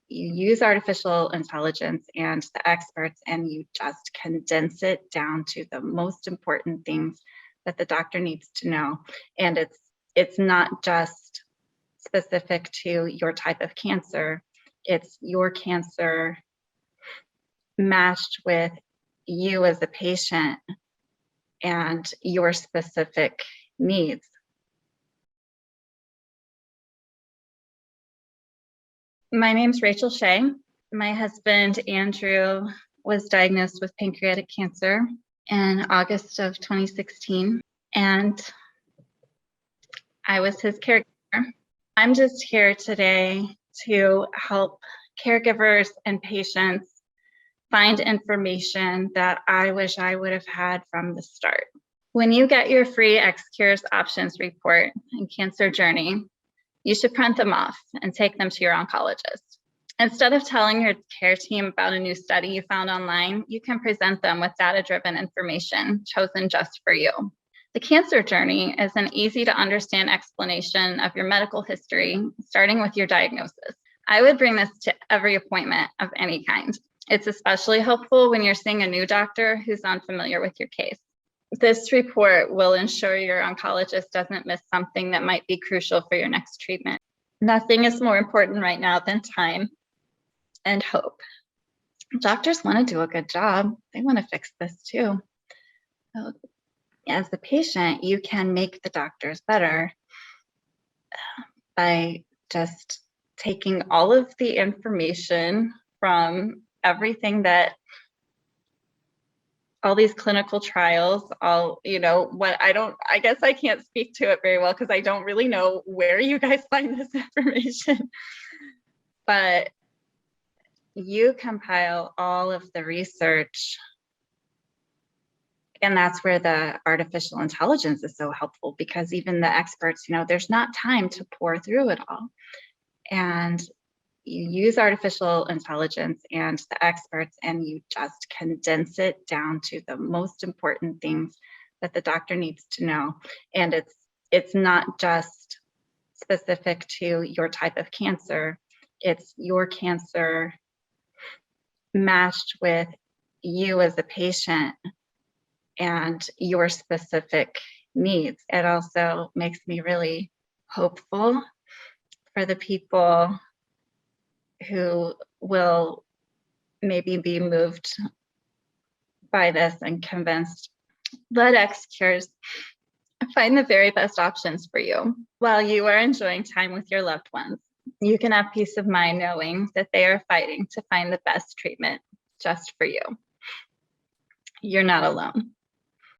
you use artificial intelligence and the experts, and you just condense it down to the most important things that the doctor needs to know. And it's not just specific to your type of cancer. It's your cancer matched with you as a patient and your specific needs. My name's Rachel Shea. My husband, Andrew, was diagnosed with pancreatic cancer in August of 2016, and I was his caregiver. I'm just here today to help caregivers and patients find information that I wish I would have had from the start. When you get your free xCures options report and cancer journey, you should print them off and take them to your oncologist. Instead of telling your care team about a new study you found online, you can present them with data-driven information chosen just for you. The cancer journey is an easy to understand explanation of your medical history, starting with your diagnosis. I would bring this to every appointment of any kind. It's especially helpful when you're seeing a new doctor who's unfamiliar with your case. This report will ensure your oncologist doesn't miss something that might be crucial for your next treatment. Nothing is more important right now than time and hope. Doctors want to do a good job. They want to fix this too. So, as the patient, you can make the doctors better by just taking all of the information from everything that all these clinical trials, I guess I can't speak to it very well because I don't really know where you guys find this information, but you compile all of the research, and that's where the artificial intelligence is so helpful, because even the experts, there's not time to pour through it all. And you use artificial intelligence and the experts, and you just condense it down to the most important things that the doctor needs to know. And it's not just specific to your type of cancer. It's your cancer matched with you as a patient and your specific needs. It also makes me really hopeful for the people who will maybe be moved by this and convinced. Let xCures find the very best options for you while you are enjoying time with your loved ones. You can have peace of mind knowing that they are fighting to find the best treatment just for you. You're not alone.